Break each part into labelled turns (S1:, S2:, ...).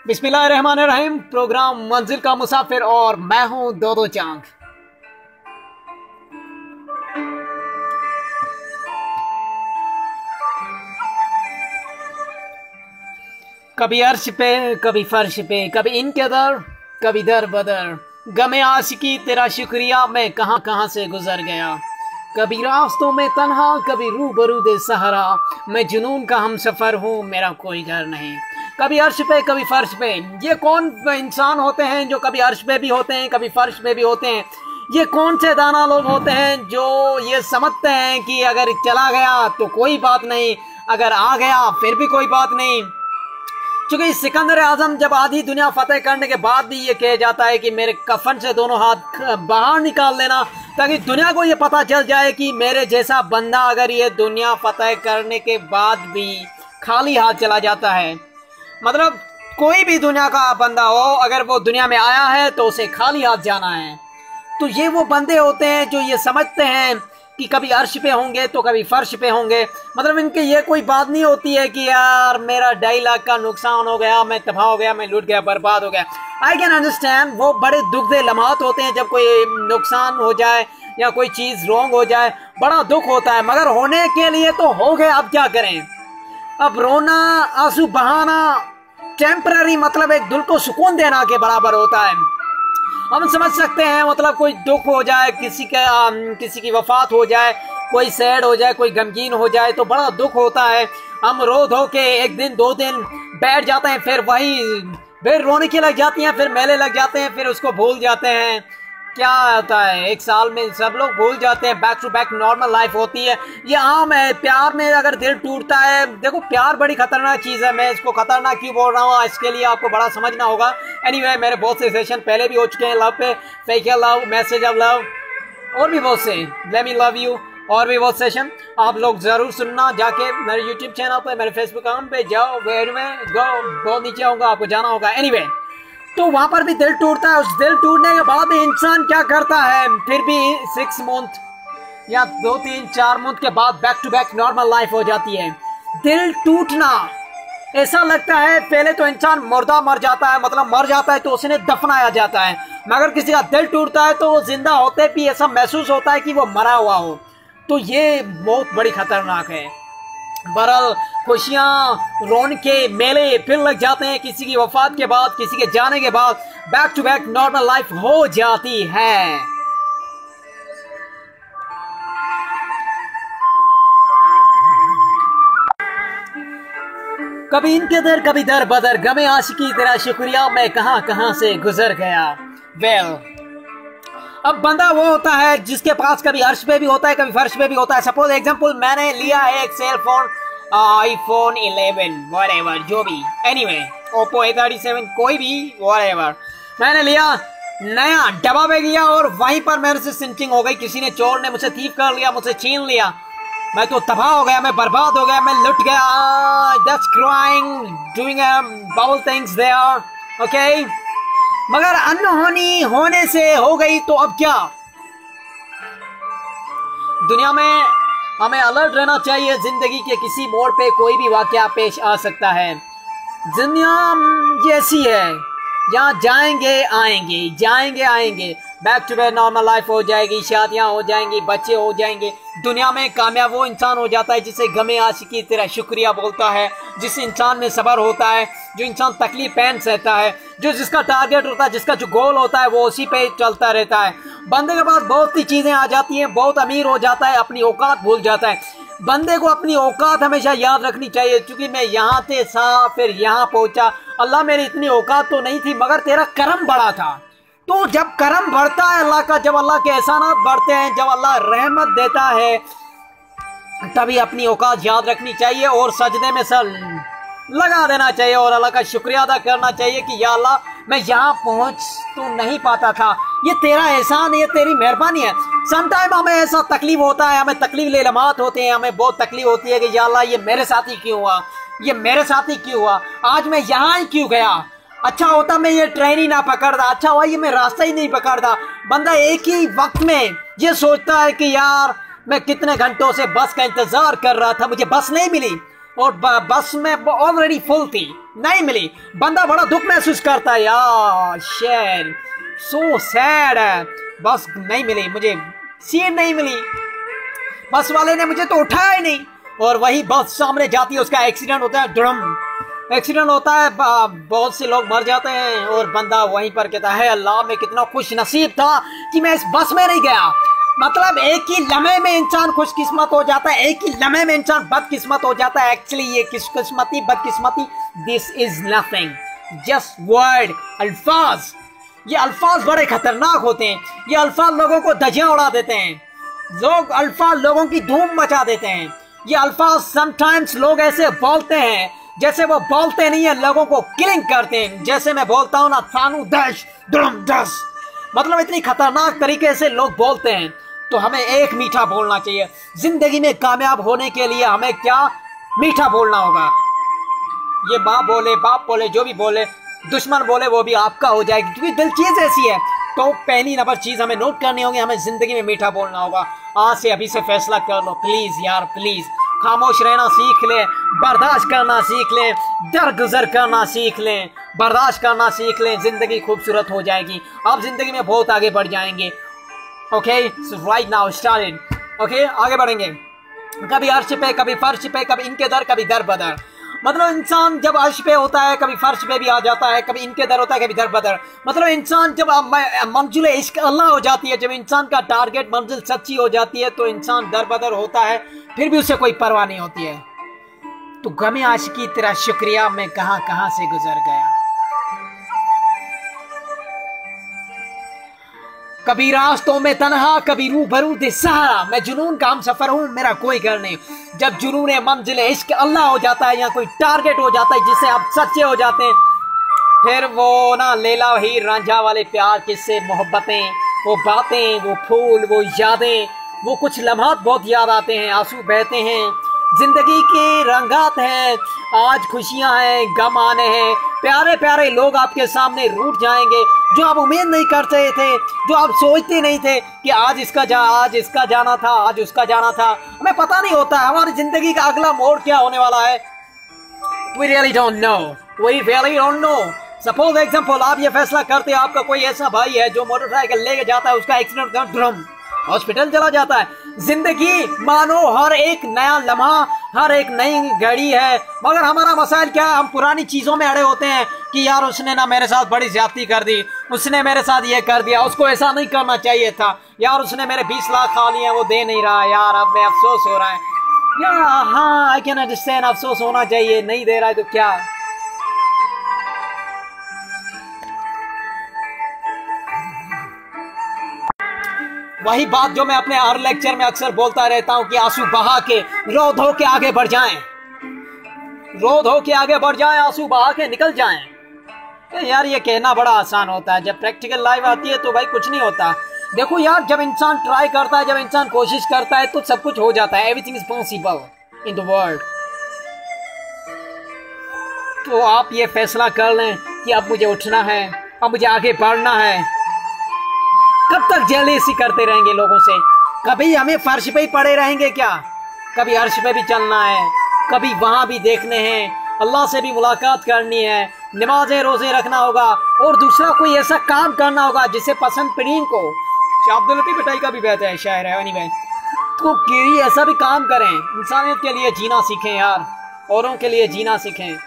S1: बिस्मिल्लाहिर्रहमानिर्रहीम। प्रोग्राम मंजिल का मुसाफिर और मैं हूं दो चांद। कभी अर्श पे कभी फर्श पे, कभी इनके दर कभी दर बदर, गमे आशिकी तेरा शुक्रिया मैं कहां कहां से गुजर गया। कभी रास्तों में तन्हा कभी रूबरू दे सहारा, मैं जुनून का हमसफर हूँ मेरा कोई घर नहीं। कभी अर्श पे कभी फर्श पे, ये कौन इंसान होते हैं जो कभी अर्श पे भी होते हैं कभी फर्श पे भी होते हैं? ये कौन से दाना लोग होते हैं जो ये समझते हैं कि अगर चला गया तो कोई बात नहीं, अगर आ गया फिर भी कोई बात नहीं। क्योंकि सिकंदर आजम जब आधी दुनिया फतेह करने के बाद भी ये कह जाता है कि मेरे कफन से दोनों हाथ बाहर निकाल लेना, ताकि दुनिया को ये पता चल जाए कि मेरे जैसा बंदा अगर ये दुनिया फतेह करने के बाद भी खाली हाथ चला जाता है, मतलब कोई भी दुनिया का बंदा हो अगर वो दुनिया में आया है तो उसे खाली हाथ जाना है। तो ये वो बंदे होते हैं जो ये समझते हैं कि कभी अर्श पे होंगे तो कभी फर्श पे होंगे। मतलब इनके ये कोई बात नहीं होती है कि यार मेरा 2.5 लाख का नुकसान हो गया, मैं तबाह हो गया, मैं लूट गया, बर्बाद हो गया। आई कैन अंडरस्टैंड, वो बड़े दुख दे लम्हात होते हैं जब कोई नुकसान हो जाए या कोई चीज़ रॉन्ग हो जाए, बड़ा दुख होता है। मगर होने के लिए तो हो गए, अब क्या करें? अब रोना आंसू बहाना टेम्पररी, मतलब एक दिल को सुकून देना के बराबर होता है। हम समझ सकते हैं, मतलब कोई दुख हो जाए, किसी की वफात हो जाए, कोई सैड हो जाए, कोई गमगीन हो जाए तो बड़ा दुख होता है। हम रो धो के 1 दिन 2 दिन बैठ जाते हैं, फिर रोने की लग जाती हैं, फिर मेले लग जाते हैं, फिर उसको भूल जाते हैं। क्या होता है 1 साल में सब लोग भूल जाते हैं, back to back normal life होती है। ये आम है। प्यार में अगर दिल टूटता है, देखो प्यार बड़ी खतरनाक चीज़ है। मैं इसको खतरनाक क्यों बोल रहा हूँ इसके लिए आपको बड़ा समझना होगा। एनीवे, मेरे बहुत से सेशन पहले भी हो चुके हैं लव पे, fake love, message of love और भी बहुत से, लेट मी लव यू और भी बहुत सेशन आप लोग ज़रूर सुनना। जाके मेरे यूट्यूब चैनल पे, मेरे फेसबुक अकाउंट पे जाओ, वेर में गो, बहुत नीचे होगा, आपको जाना होगा। एनीवे, तो वहां पर भी दिल टूटता है। उस दिल टूटने के बाद इंसान क्या करता है, फिर भी 6 मंथ या 2 3 4 मंथ के बाद back to back normal life हो जाती है। दिल टूटना ऐसा लगता है, पहले तो इंसान मुर्दा मर जाता है, मतलब मर जाता है तो उसने दफनाया जाता है। मगर किसी का दिल टूटता है तो वो जिंदा होते भी ऐसा महसूस होता है कि वो मरा हुआ हो। तो ये बहुत बड़ी खतरनाक है। बहरहाल खुशियाँ रोन के मेले फिर लग जाते हैं किसी की वफात के बाद, किसी के जाने के बाद back to back normal life हो जाती है। कभी इनके दर कभी दर बदर, गमे आशिकी तेरा शुक्रिया मैं कहां कहां से गुजर गया। वेल, अब बंदा वो होता है जिसके पास कभी अर्श पे भी होता है कभी फर्श पे भी होता है। सपोज एग्जांपल, मैंने लिया है एक सेल फोन, iPhone 11 whatever, जो भी, एनीवे Oppo A37 कोई भी whatever, मैंने लिया, नया डब्बा बैग लिया और वहीं पर मेरे से सिंचिंग हो गई। किसी ने, चोर ने मुझे थीफ कर लिया, मुझे छीन लिया, मैं तो तबाह हो गया, मैं बर्बाद हो गया, मैं लुट गया। Just crying, doing bowl things there, okay. मगर अनहोनी होने से हो गई तो अब क्या? दुनिया में हमें अलर्ट रहना चाहिए। जिंदगी के किसी मोड़ पे कोई भी वाकया पेश आ सकता है। दुनिया जैसी है, यहाँ जाएंगे आएंगे, जाएंगे आएंगे, back to back normal life हो जाएगी, शादियाँ हो जाएंगी, बच्चे हो जाएंगे। दुनिया में कामयाब वो इंसान हो जाता है जिसे गमे आशिकी तेरा शुक्रिया बोलता है, जिस इंसान में सब्र होता है, जो इंसान तकलीफ पैन सहता है, जो जिसका टारगेट होता है, जिसका जो गोल होता है वो उसी पे चलता रहता है। बंदे के पास बहुत सी चीज़ें आ जाती हैं, बहुत अमीर हो जाता है, अपनी औकात भूल जाता है। बंदे को अपनी औकात हमेशा याद रखनी चाहिए। क्योंकि मैं यहाँ से था, फिर यहाँ पहुँचा, अल्लाह मेरी इतनी औकात तो नहीं थी मगर तेरा करम बड़ा था। तो जब करम बढ़ता है अल्लाह का, जब अल्लाह के एहसानात बढ़ते हैं, जब अल्लाह रहमत देता है, तभी अपनी औकात याद रखनी चाहिए और सजदे में सर लगा देना चाहिए और अल्लाह का शुक्रिया अदा करना चाहिए कि या अल्लाह मैं यहाँ पहुँच तो नहीं पाता था, ये तेरा एहसान है, ये तेरी मेहरबानी है। समटाइम हमें ऐसा तकलीफ होता है, हमें तकलीफ ले लम्हात होते हैं, हमें बहुत तकलीफ होती है कि या अल्लाह ये मेरे साथ ही क्यों हुआ, ये मेरे साथ ही क्यों हुआ, आज मैं यहाँ ही क्यों गया, अच्छा होता मैं ये ट्रेन ही ना पकड़ता, अच्छा हुआ ये मैं रास्ता ही नहीं पकड़ता। बंदा एक ही वक्त में ये सोचता है कि यार मैं कितने घंटों से बस का इंतजार कर रहा था, मुझे बस नहीं मिली और बस में ऑलरेडी फुल थी, नहीं मिली। बंदा बड़ा दुख महसूस करता है, यार शेर सो सैड है, बस नहीं मिली मुझे, सीट नहीं मिली, बस वाले ने मुझे तो उठाया ही नहीं। और वही बस सामने जाती है, उसका एक्सीडेंट होता है, ड्रम एक्सीडेंट होता है, बहुत से लोग मर जाते हैं और बंदा वहीं पर कहता है अल्लाह मैं कितना खुश नसीब था कि मैं इस बस में नहीं गया। मतलब एक ही लम्हे में इंसान खुशकिस्मत हो जाता है, एक ही लम्हे में इंसान बदकिस्मत हो जाता है। एक्चुअली ये खुशकिस्मती बदकिस्मती this is nothing, just word, अल्फाज। ये अल्फाज बड़े खतरनाक होते हैं, ये अल्फाज लोगों को धज्जियां उड़ा देते हैं, लोग अल्फाज लोगों की धूम मचा देते हैं। ये अल्फाज समटाइम्स लोग ऐसे बोलते हैं जैसे वो बोलते नहीं है, लोगों को किलिंग करते हैं। जैसे मैं बोलता हूँ ना, थानू दश दुरम दस, मतलब इतनी खतरनाक तरीके से लोग बोलते हैं। तो हमें एक मीठा बोलना चाहिए। जिंदगी में कामयाब होने के लिए हमें क्या मीठा बोलना होगा। ये माँ बोले, बाप बोले, जो भी बोले, दुश्मन बोले, वो भी आपका हो जाएगी, क्योंकि दिल चीज ऐसी है। तो पहली नंबर चीज हमें नोट करनी होगी, हमें जिंदगी में मीठा बोलना होगा। आज से अभी से फैसला कर लो, प्लीज यार प्लीज। खामोश रहना सीख ले, बर्दाश्त करना सीख ले, दरगुजर करना सीख ले, बर्दाश्त करना सीख ले, जिंदगी खूबसूरत हो जाएगी। आप जिंदगी में बहुत आगे बढ़ जाएंगे। ओके, सो राइट नाउ स्टार्टेड। ओके, आगे बढ़ेंगे। कभी अर्श पे, कभी फर्श पे, कभी इनके दर, कभी दर बदर। मतलब इंसान जब अर्श पे होता है, कभी फर्श पे भी आ जाता है, कभी इनके दर होता है, कभी दर बदर। मतलब इंसान जब मंजिल इश्क अल्लाह हो जाती है, जब इंसान का टारगेट मंजिल सच्ची हो जाती है, तो इंसान दर बदर होता है, फिर भी उसे कोई परवाह नहीं होती है। तो गमे आशिकी तेरा शुक्रिया, मैं कहां कहां से गुजर गया। कभी रास्तों में तन्हा, कभी रूबरू दे सहारा, मैं जुनून का हम सफर हूं, मेरा कोई घर नहीं। जब जुनून मंजिल इश्क अल्लाह हो जाता है, या कोई टारगेट हो जाता है जिससे आप सच्चे हो जाते हैं, फिर वो ना लैला हीर रांझा वाले प्यार, किस्से, मोहब्बतें, वो बातें, वो फूल, वो यादें, वो कुछ लम्हात बहुत याद आते हैं, आंसू बहते हैं। जिंदगी के रंगात हैं, आज खुशियां हैं, गम आने हैं, प्यारे प्यारे लोग आपके सामने रूठ जाएंगे, जो आप उम्मीद नहीं करते थे, जो आप सोचते नहीं थे कि आज इसका जाना था, आज उसका जाना था। हमें पता नहीं होता हमारी जिंदगी का अगला मोड़ क्या होने वाला है। We really don't know. We really don't know. Suppose example, आप ये फैसला करते हैं, आपका कोई ऐसा भाई है जो मोटरसाइकिल लेके जाता है, उसका एक्सीडेंट कर ड्रम हॉस्पिटल चला जाता है। जिंदगी मानो हर एक नया लम्हा, हर एक नई घड़ी है, मगर हमारा मसाइल क्या है, हम पुरानी चीजों में अड़े होते हैं कि यार उसने ना मेरे साथ बड़ी ज्यादती कर दी, उसने मेरे साथ ये कर दिया, उसको ऐसा नहीं करना चाहिए था, यार उसने मेरे 20 लाख खा लिए, वो दे नहीं रहा, यार अब मैं अफसोस हो रहा है। यार हाँ, आई कैन अंडरस्टैंड, अफसोस होना चाहिए, नहीं दे रहा है तो क्या। वही बात जो मैं अपने हर लेक्चर में अक्सर बोलता रहता हूं कि आंसू बहा के, रो धो के आगे बढ़ जाएं, रो धो के आगे बढ़ जाएं, आंसू बहा के निकल जाएं। यार ये कहना बड़ा आसान होता है, जब प्रैक्टिकल लाइफ आती है तो भाई कुछ नहीं होता। देखो यार, जब इंसान ट्राई करता है, जब इंसान कोशिश करता है, तो सब कुछ हो जाता है। Everything is possible in the world. तो आप ये फैसला कर लें कि अब मुझे उठना है, अब मुझे आगे बढ़ना है। कब तक जेलसी करते रहेंगे लोगों से? कभी हमें फर्श पे ही पड़े रहेंगे क्या? कभी अर्श पे भी चलना है, कभी वहां भी देखने हैं, अल्लाह से भी मुलाकात करनी है, नमाजें रोजे रखना होगा, और दूसरा कोई ऐसा काम करना होगा जिसे पसंद पीड़ीन को। अब्दुल लतीफ भट्टाई का भी बहता है शायर है, एनीवे, तो कि ऐसा भी काम करें, इंसानियत के लिए जीना सीखें यार, औरों के लिए जीना सीखें,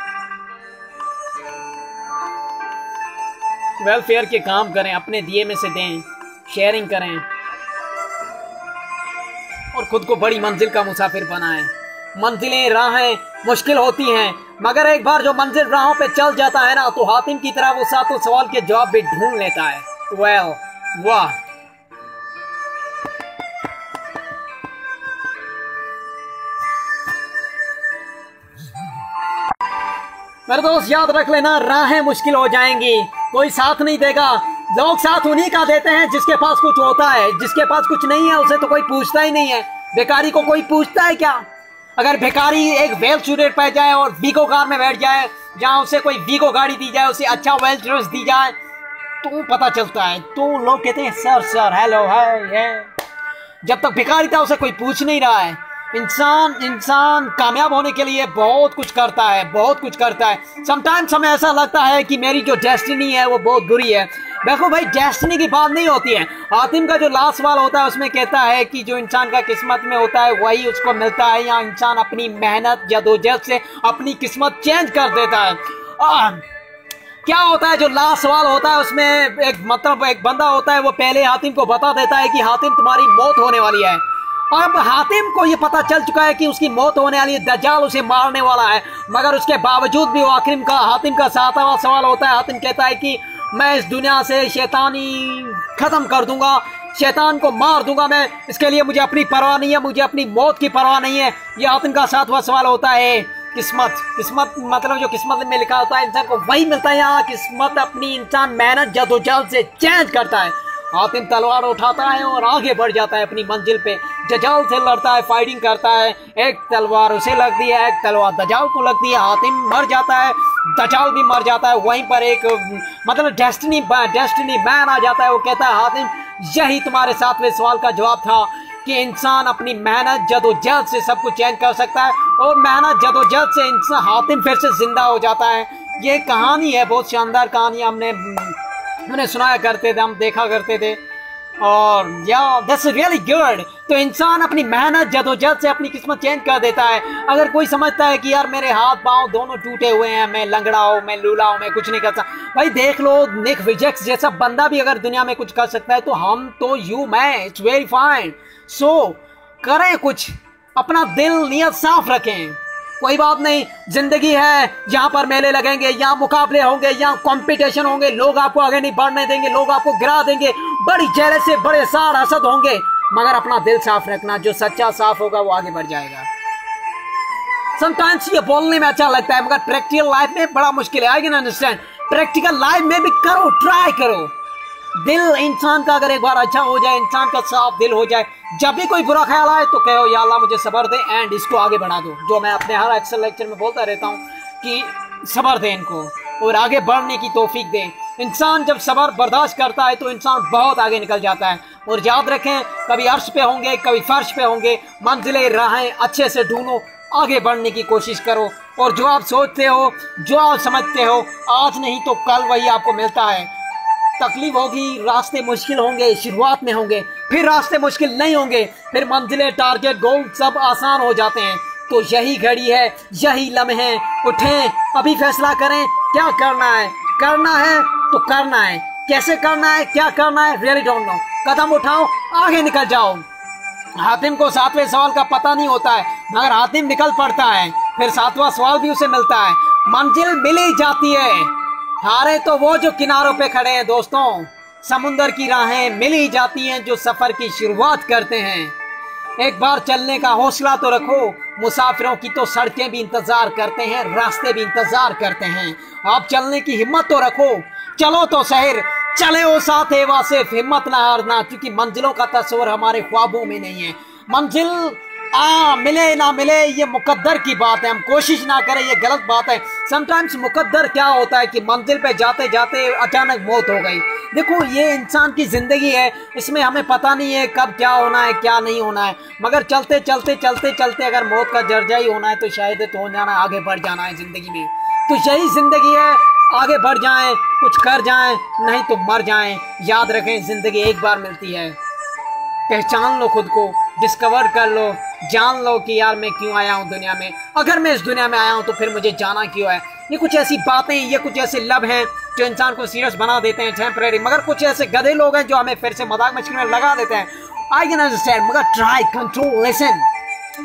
S1: वेलफेयर के काम करें, अपने दिए में से दें, शेयरिंग करें, और खुद को बड़ी मंजिल का मुसाफिर बनाएं। मंजिलें, राहें मुश्किल होती हैं, मगर एक बार जो मंजिल राहों पे चल जाता है ना, तो हातिम की तरह वो सातों सवाल के जवाब भी ढूंढ लेता है। वेल, वाह। मेरे दोस्त याद रख लेना, राहें मुश्किल हो जाएंगी, कोई साथ नहीं देगा। लोग साथ उन्हीं का देते हैं जिसके पास कुछ होता है, जिसके पास कुछ नहीं है उसे तो कोई पूछता ही नहीं है। बेकारी को कोई पूछता है क्या? अगर भिखारी एक वेल सूटेड पह जाए और बीको कार में बैठ जाए जहाँ उसे कोई वीगो गाड़ी दी जाए, उसे अच्छा वेल ड्रेस दी जाए, तो पता चलता है। तो लोग कहते हैं सर सर हेलो है। जब तक भिखारी था उसे कोई पूछ नहीं रहा है। इंसान कामयाब होने के लिए बहुत कुछ करता है, बहुत कुछ करता है। समटाइम्स हमें ऐसा लगता है कि मेरी जो डेस्टिनी है वो बहुत बुरी है। देखो भाई, डेस्टिनी की बात नहीं होती है। हातिम का जो लास्ट सवाल होता है उसमें कहता है कि जो इंसान का किस्मत में होता है वही उसको मिलता है, या इंसान अपनी मेहनत जदोजहद से अपनी किस्मत चेंज कर देता है। क्या होता है जो लास्ट सवाल होता है उसमें एक बंदा होता है, वो पहले हातिम को बता देता है कि हातिम तुम्हारी मौत होने वाली है। अब हातिम को ये पता चल चुका है कि उसकी मौत होने वाली है, दज्जाल उसे मारने वाला है, मगर उसके बावजूद भी वो हातिम का 7वां सवाल होता है। हातिम कहता है कि मैं इस दुनिया से शैतानी खत्म कर दूंगा, शैतान को मार दूंगा मैं, इसके लिए मुझे अपनी परवाह नहीं है, मुझे अपनी मौत की परवाह नहीं है। ये हातिम का 7वां सवाल होता है। किस्मत मतलब जो किस्मत में लिखा होता है इंसान को वही मिलता है। यहाँ किस्मत अपनी इंसान मेहनत जदोजहद से चेंज करता है। हातिम तलवार उठाता है और आगे बढ़ जाता है अपनी मंजिल पे, दज्जाल से लड़ता है, फाइटिंग करता है। एक तलवार उसे लगती है, एक तलवार दज्जाल को लगती है। हातिम मर जाता है, दज्जाल भी मर जाता है। वहीं पर एक मतलब डेस्टिनी मैन आ जाता है। वो कहता है हातिम यही तुम्हारे 7वें सवाल का जवाब था कि इंसान अपनी मेहनत जदोजहद से सब कुछ चेंज कर सकता है, और मेहनत जदोजहद से इंसान हातिम फिर से जिंदा हो जाता है। ये कहानी है, बहुत शानदार कहानी हमने सुनाया करते थे, हम देखा करते थे, और दैट्स रियली गुड। तो इंसान अपनी मेहनत जदोजहद से अपनी किस्मत चेंज कर देता है। अगर कोई समझता है कि यार मेरे हाथ पांव दोनों टूटे हुए हैं, मैं लंगड़ा हूँ, मैं लूला हूँ, मैं कुछ नहीं कर सकता, भाई देख लो निक विजक्स जैसा बंदा भी अगर दुनिया में कुछ कर सकता है तो मैं इट्स वेरी फाइन। सो करें कुछ, अपना दिल नियत साफ रखें। कोई बात नहीं, जिंदगी है, यहाँ पर मेले लगेंगे, यहाँ मुकाबले होंगे, यहाँ कंपटीशन होंगे, लोग आपको आगे नहीं बढ़ने देंगे, लोग आपको गिरा देंगे, बड़ी जेलस से बड़े सार हसद होंगे, मगर अपना दिल साफ रखना। जो सच्चा साफ होगा वो आगे बढ़ जाएगा। समटाइम्स ये बोलने में अच्छा लगता है, मगर प्रैक्टिकल लाइफ में बड़ा मुश्किल है। I can understand. Practical life में भी करो, ट्राई करो। दिल इंसान का अगर एक बार अच्छा हो जाए, इंसान का साफ दिल हो जाए, जब भी कोई बुरा ख्याल आए तो कहो या अल्लाह मुझे सब्र दे एंड इसको आगे बढ़ा दो। जो मैं अपने हर अक्सर लेक्चर में बोलता रहता हूँ कि सब्र दे इनको और आगे बढ़ने की तौफीक दे। इंसान जब सब्र बर्दाश्त करता है तो इंसान बहुत आगे निकल जाता है। और याद रखें, कभी अर्श पे होंगे, कभी फर्श पे होंगे, मंजिलें राहें अच्छे से ढूंढो, आगे बढ़ने की कोशिश करो, और जो आप सोचते हो, जो आप समझते हो, आज नहीं तो कल वही आपको मिलता है। तकलीफ होगी, रास्ते मुश्किल होंगे, शुरुआत में होंगे, फिर रास्ते मुश्किल नहीं होंगे, फिर मंजिलें, टारगेट, गोल सब आसान हो जाते हैं। तो यही घड़ी है, यही लम्हे, उठें, अभी फैसला करें क्या करना है। करना है तो करना है, कैसे करना है, क्या करना है, रियली डोंट नो। कदम उठाओ, आगे निकल जाओ। हातिम को 7वें सवाल का पता नहीं होता है, मगर हातिम निकल पड़ता है, फिर 7वां सवाल भी उसे मिलता है, मंजिल मिल ही जाती है। हारे तो वो जो किनारों पे खड़े हैं दोस्तों, समुंदर की राहें मिल ही जाती हैं जो सफर की शुरुआत करते हैं। एक बार चलने का हौसला तो रखो, मुसाफिरों की तो सड़कें भी इंतजार करते हैं, रास्ते भी इंतजार करते हैं। आप चलने की हिम्मत तो रखो, चलो तो शहर, चले हो साथ है वासिफ, हिम्मत ना हारना, क्योंकि मंजिलों का तस्वर हमारे ख्वाबों में नहीं है। मंजिल मिले ना मिले ये मुकद्दर की बात है, हम कोशिश ना करें ये गलत बात है। समटाइम्स मुकद्दर क्या होता है कि मंजिल पे जाते जाते अचानक मौत हो गई। देखो ये इंसान की जिंदगी है, इसमें हमें पता नहीं है कब क्या होना है, क्या नहीं होना है, मगर चलते चलते चलते चलते अगर मौत का जर्जा ही होना है तो शायद तो हो जाना, आगे बढ़ जाना है जिंदगी में। तो यही जिंदगी है, आगे बढ़ जाएं, कुछ कर जाएं, नहीं तो मर जाएं। याद रखें जिंदगी एक बार मिलती है। पहचान लो खुद को, डिस्कवर कर लो, जान लो कि यार मैं क्यों आया हूँ दुनिया में। अगर मैं इस दुनिया में आया हूँ तो फिर मुझे जाना क्यों है। ये कुछ ऐसी बातें, ये कुछ ऐसे लब हैं जो इंसान को सीरियस बना देते हैं टेम्परेरी, मगर कुछ ऐसे गधे लोग हैं जो हमें फिर से मजाक मस्ती में लगा देते हैं। आई कैन अंडरस्टैंड, मगर try, control, listen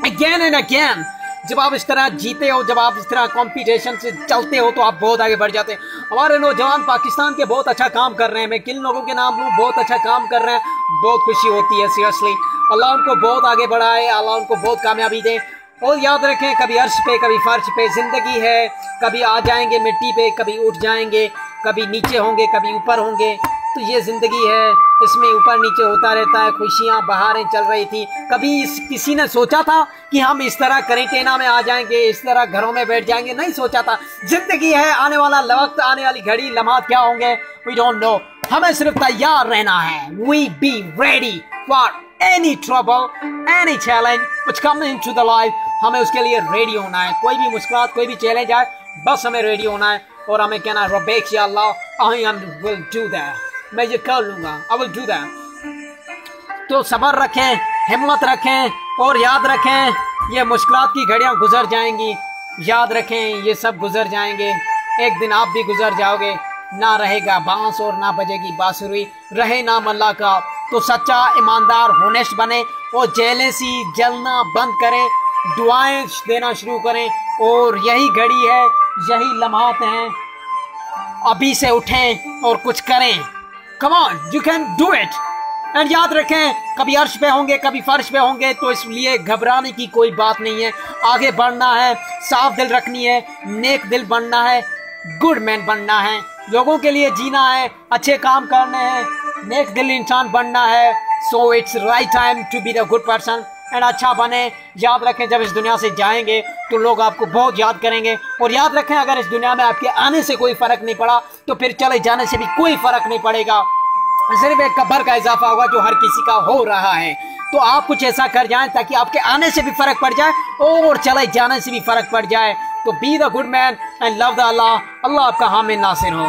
S1: again and again. जब आप इस तरह जीते हो, जब आप इस तरह कंपटीशन से चलते हो तो आप बहुत आगे बढ़ जाते हैं। हमारे नौजवान पाकिस्तान के बहुत अच्छा काम कर रहे हैं, मैं किन लोगों के नाम लूँ, बहुत अच्छा काम कर रहे हैं, बहुत खुशी होती है सीरियसली। अल्लाह उनको बहुत आगे बढ़ाए, अल्लाह उनको बहुत कामयाबी दे। और याद रखें, कभी अर्श पे कभी फर्श पे जिंदगी है, कभी आ जाएंगे मिट्टी पे, कभी उठ जाएंगे, कभी नीचे होंगे, कभी ऊपर होंगे। तो ये जिंदगी है, इसमें ऊपर नीचे होता रहता है, खुशियाँ बहारें चल रही थी। कभी किसी ने सोचा था कि हम इस तरह क्वारंटाइन में आ जाएंगे, इस तरह घरों में बैठ जाएंगे? नहीं सोचा था। जिंदगी है, आने वाला वक्त, आने वाली घड़ी, लम्हात क्या होंगे, वी डोंट नो। हमें सिर्फ तैयार रहना है। We be ready for any trouble, any challenge which come into the life. हमें उसके लिए रेडी होना है। कोई भी मुश्किल, कोई भी चैलेंज आए, बस हमें रेडी होना है और हमें कहना है रब्बेक या अल्लाह, आई विल डू दैट, मैं ये कर लूंगा, आई विल डू दैट। तो सब्र रखें, हिम्मत रखें और याद रखें ये मुश्किलात की घड़ियां गुजर जाएंगी। याद रखें ये सब गुजर जाएंगे, एक दिन आप भी गुजर जाओगे। ना रहेगा बांस और ना बजेगी बांसुरी, रहे नाम अल्लाह का। तो सच्चा ईमानदार होनेस्ट बने और जेलसी जलना बंद करें, दुआएं देना शुरू करें। और यही घड़ी है, यही लम्हात हैं, अभी से उठें और कुछ करें। Come on, you can do it. And याद रखें, कभी अर्श पे होंगे, कभी फर्श पे होंगे, तो इसलिए घबराने की कोई बात नहीं है। आगे बढ़ना है, साफ दिल रखनी है, नेक दिल बनना है, गुड मैन बनना है, लोगों के लिए जीना है, अच्छे काम करने हैं, नेक दिल इंसान बनना है। So it's right time to be the good person and अच्छा बने। याद रखें, जब इस दुनिया से जाएंगे तो लोग आपको बहुत याद करेंगे। और याद रखें, अगर इस दुनिया में आपके आने से कोई फर्क नहीं पड़ा तो फिर चले जाने से भी कोई फर्क नहीं पड़ेगा। सिर्फ एक कब्र का इजाफा होगा जो हर किसी का हो रहा है। तो आप कुछ ऐसा कर जाएं ताकि आपके आने से भी फर्क पड़ जाए और चले जाने से भी फर्क पड़ जाए। तो be the good man and love the Allah. Allah आपका हामी नासिर हो।